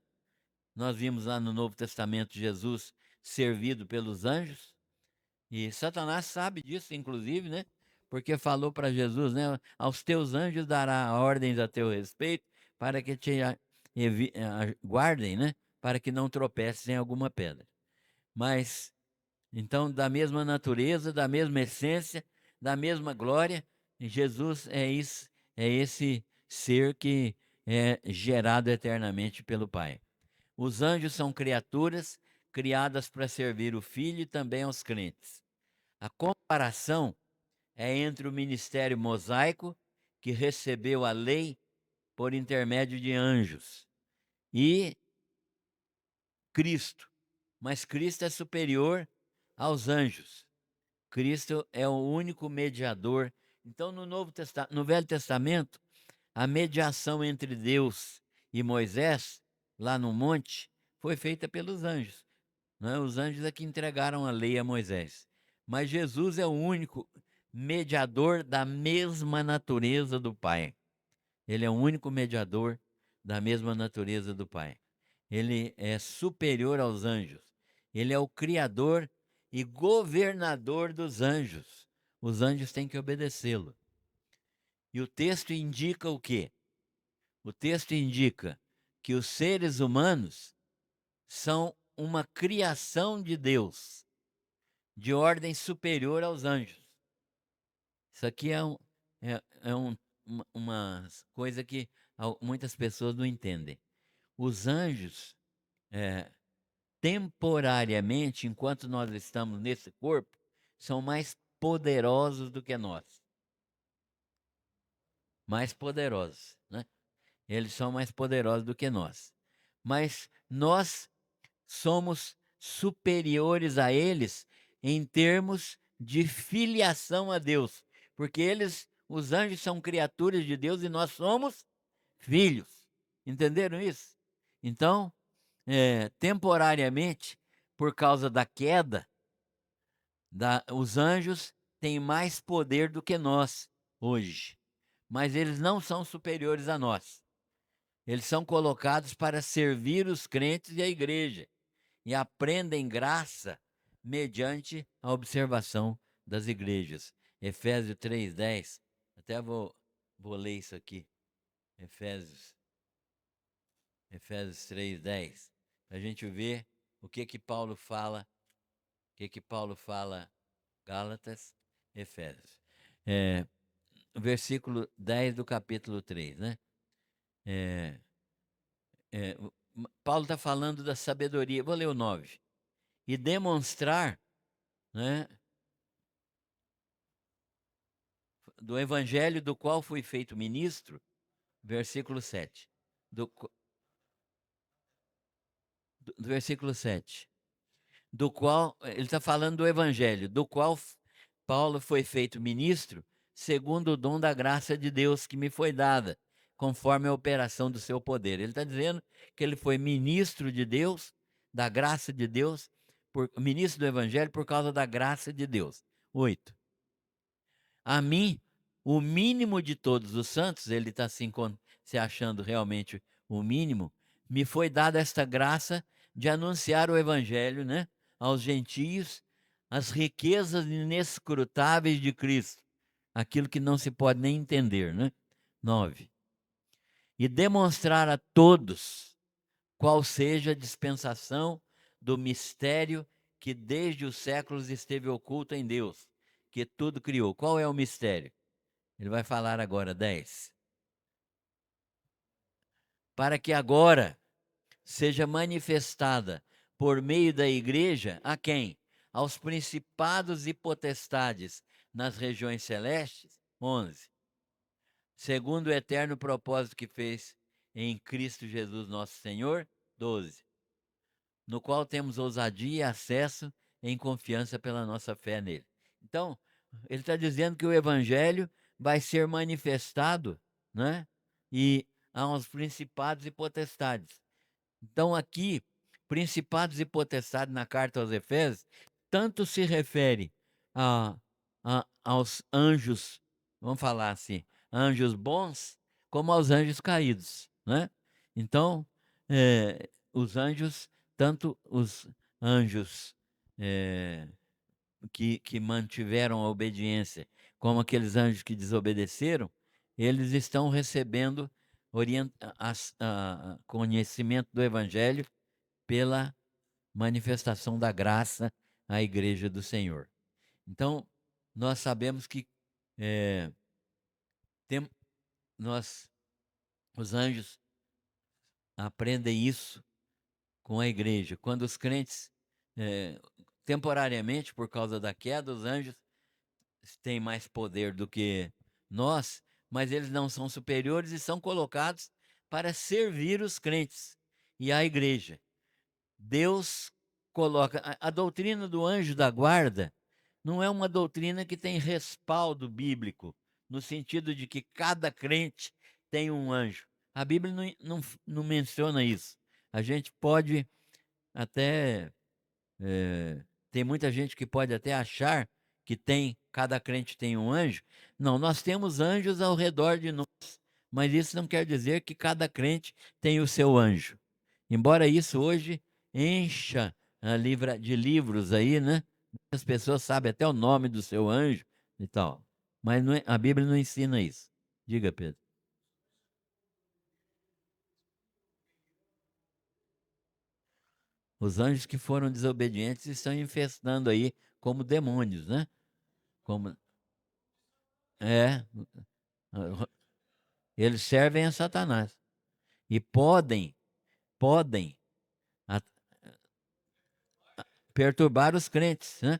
Nós vimos lá no Novo Testamento Jesus servido pelos anjos, e Satanás sabe disso, inclusive, né? Porque falou para Jesus, né? Aos teus anjos dará ordens a teu respeito para que te guardem, né? Para que não tropeces em alguma pedra. Mas então, da mesma natureza, da mesma essência, da mesma glória, Jesus é isso, é esse ser que é gerado eternamente pelo Pai. Os anjos são criaturas criadas para servir o Filho e também aos crentes. A comparação é entre o ministério mosaico, que recebeu a lei por intermédio de anjos, e Cristo. Mas Cristo é superior aos anjos. Cristo é o único mediador. Então, no Velho Testamento, a mediação entre Deus e Moisés, lá no monte, foi feita pelos anjos, não é? Os anjos é que entregaram a lei a Moisés. Mas Jesus é o único mediador da mesma natureza do Pai. Ele é o único mediador da mesma natureza do Pai. Ele é superior aos anjos. Ele é o criador e governador dos anjos. Os anjos têm que obedecê-lo. E o texto indica o quê? O texto indica que os seres humanos são uma criação de Deus, de ordem superior aos anjos. Isso aqui uma coisa que muitas pessoas não entendem. Os anjos, é, temporariamente, enquanto nós estamos nesse corpo, são mais poderosos do que nós. Mais poderosos, né? Eles são mais poderosos do que nós. Mas nós somos superiores a eles em termos de filiação a Deus, porque os anjos são criaturas de Deus e nós somos filhos. Entenderam isso? Então, temporariamente, por causa da queda, os anjos têm mais poder do que nós hoje, mas eles não são superiores a nós. Eles são colocados para servir os crentes e a igreja, e aprendem graça mediante a observação das igrejas. Efésios 3:10, até vou ler isso aqui. Efésios, Efésios 3:10, para a gente ver o que que Paulo fala, Gálatas, Efésios. É, versículo 10 do capítulo 3, né? É, Paulo está falando da sabedoria. Vou ler o 9. E demonstrar, né, do evangelho do qual fui feito ministro, versículo 7. Do versículo 7. Do qual, ele está falando do evangelho, do qual Paulo foi feito ministro, segundo o dom da graça de Deus que me foi dada, conforme a operação do seu poder. Ele está dizendo que ele foi ministro de Deus, da graça de Deus, ministro do evangelho por causa da graça de Deus. 8. A mim, o mínimo de todos os santos, ele está se achando realmente o mínimo, me foi dada esta graça de anunciar o evangelho, né, aos gentios, as riquezas inescrutáveis de Cristo, aquilo que não se pode nem entender, né? 9. E demonstrar a todos qual seja a dispensação do mistério que desde os séculos esteve oculto em Deus, que tudo criou. Qual é o mistério? Ele vai falar agora, 10. Para que agora seja manifestada por meio da igreja a quem? Aos principados e potestades nas regiões celestes. 11. Segundo o eterno propósito que fez em Cristo Jesus nosso Senhor. 12. No qual temos ousadia e acesso em confiança pela nossa fé nele. Então, ele está dizendo que o evangelho vai ser manifestado, né? E aos principados e potestades. Então, aqui, principados e potestades na carta aos Efésios, tanto se refere a, aos anjos, vamos falar assim, anjos bons, como aos anjos caídos, né? Então, os anjos, tanto os anjos que mantiveram a obediência, como aqueles anjos que desobedeceram, eles estão recebendo conhecimento do Evangelho pela manifestação da graça à igreja do Senhor. Então, nós sabemos que tem, nós, os anjos aprendem isso com a igreja. Quando os crentes, temporariamente, por causa da queda, os anjos têm mais poder do que nós, mas eles não são superiores e são colocados para servir os crentes e a igreja. Deus coloca. A doutrina do anjo da guarda não é uma doutrina que tem respaldo bíblico, no sentido de que cada crente tem um anjo. A Bíblia não menciona isso. A gente pode até. Tem muita gente que pode até achar que cada crente tem um anjo. Não, nós temos anjos ao redor de nós, mas isso não quer dizer que cada crente tem o seu anjo. Embora isso hoje encha de livros aí, né? As pessoas sabem até o nome do seu anjo e tal. Mas a Bíblia não ensina isso. Diga, Pedro. Os anjos que foram desobedientes estão infestando aí como demônios, né? Como é, eles servem a Satanás e podem a- perturbar os crentes, né?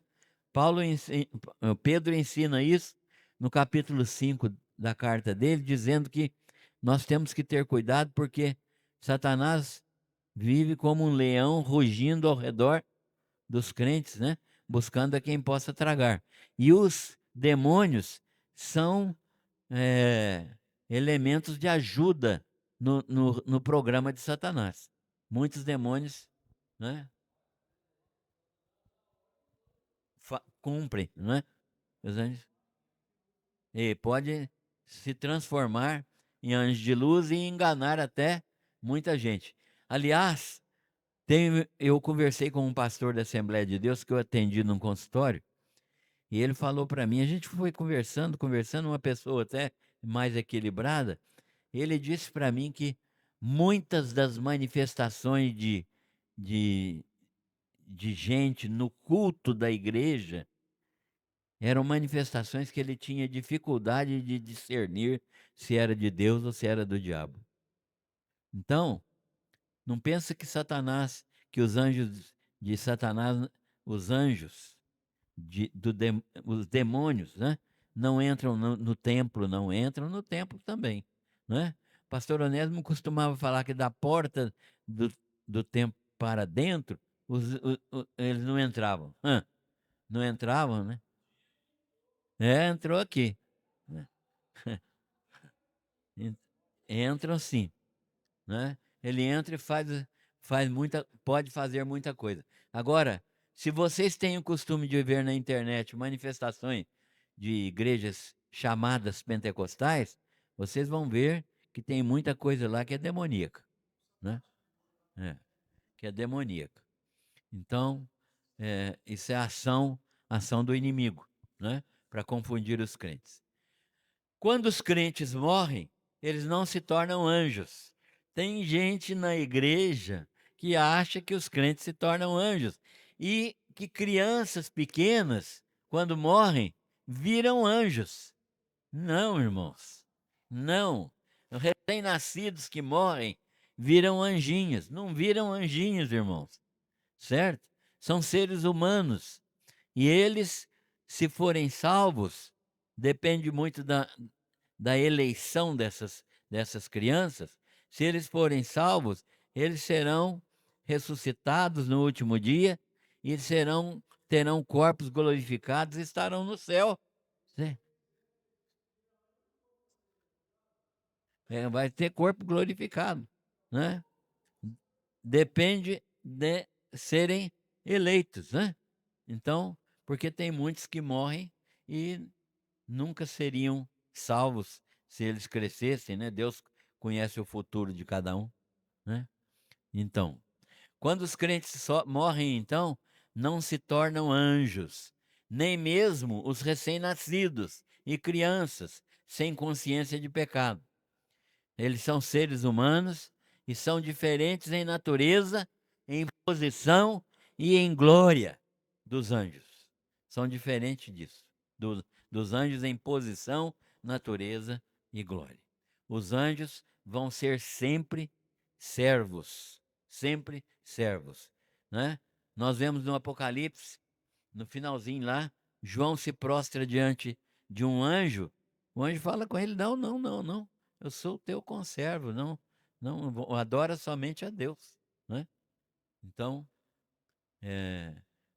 Pedro ensina isso no capítulo 5 da carta dele, dizendo que nós temos que ter cuidado porque Satanás vive como um leão rugindo ao redor dos crentes, né? Buscando a quem possa tragar. E os demônios são elementos de ajuda no programa de Satanás. Muitos demônios, né, cumprem, né? Os anjos. E pode se transformar em anjo de luz e enganar até muita gente. Aliás, eu conversei com um pastor da Assembleia de Deus que eu atendi num consultório, e ele falou para mim, a gente foi conversando, uma pessoa até mais equilibrada, ele disse para mim que muitas das manifestações de de gente no culto da igreja eram manifestações que ele tinha dificuldade de discernir se era de Deus ou se era do diabo. Então, não pensa que Satanás, que os anjos de Satanás, os anjos os demônios, né, não entram no templo, não entram no templo também, né? Pastor Onésimo costumava falar que da porta do, do templo para dentro, eles não entravam. Não entravam, né? Entrou aqui, né? En- Entram sim, né? Ele entra e pode fazer muita coisa. Agora, se vocês têm o costume de ver na internet manifestações de igrejas chamadas pentecostais, vocês vão ver que tem muita coisa lá que é demoníaca, né? É, que é demoníaca. Então, isso é ação do inimigo, né? Para confundir os crentes. Quando os crentes morrem, eles não se tornam anjos. Tem gente na igreja que acha que os crentes se tornam anjos e que crianças pequenas, quando morrem, viram anjos. Não, irmãos. Não. Recém-nascidos que morrem viram anjinhos. Não viram anjinhos, irmãos. Certo? São seres humanos. E eles, se forem salvos, depende muito da eleição dessas crianças. Se eles forem salvos, eles serão ressuscitados no último dia e terão corpos glorificados e estarão no céu. Né? Vai ter corpo glorificado, né? Depende de serem eleitos, né? Então, porque tem muitos que morrem e nunca seriam salvos se eles crescessem, né? Deus conhece o futuro de cada um, né? Então, quando os crentes só morrem, então, não se tornam anjos, nem mesmo os recém-nascidos e crianças sem consciência de pecado. Eles são seres humanos e são diferentes em natureza, em posição e em glória dos anjos. São diferentes disso, dos anjos em posição, natureza e glória. Os anjos vão ser sempre servos, né? Nós vemos no Apocalipse, no finalzinho lá, João se prostra diante de um anjo. O anjo fala com ele: não, não, não, não. Eu sou o teu conservo, não, não, adora somente a Deus, né? Então,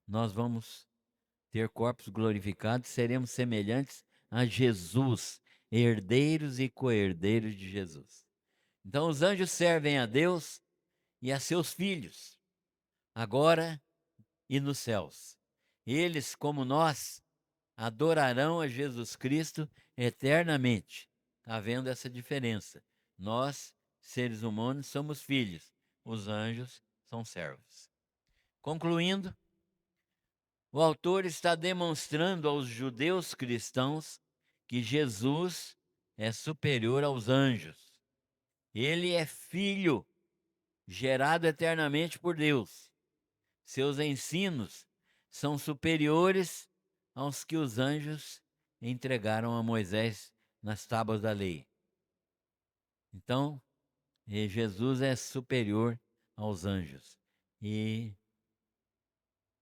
nós vamos ter corpos glorificados, seremos semelhantes a Jesus, herdeiros e co-herdeiros de Jesus. Então, os anjos servem a Deus e a seus filhos, agora e nos céus. Eles, como nós, adorarão a Jesus Cristo eternamente. Está vendo essa diferença? Nós, seres humanos, somos filhos, os anjos são servos. Concluindo, o autor está demonstrando aos judeus cristãos que Jesus é superior aos anjos. Ele é filho, gerado eternamente por Deus. Seus ensinos são superiores aos que os anjos entregaram a Moisés nas tábuas da lei. Então, Jesus é superior aos anjos. E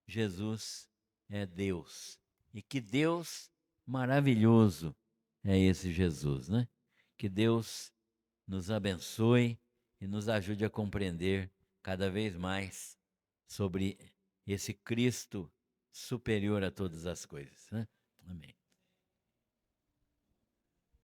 Jesus é Deus. E que Deus maravilhoso é esse Jesus, né? Que Deus nos abençoe e nos ajude a compreender cada vez mais sobre esse Cristo superior a todas as coisas, né? Amém.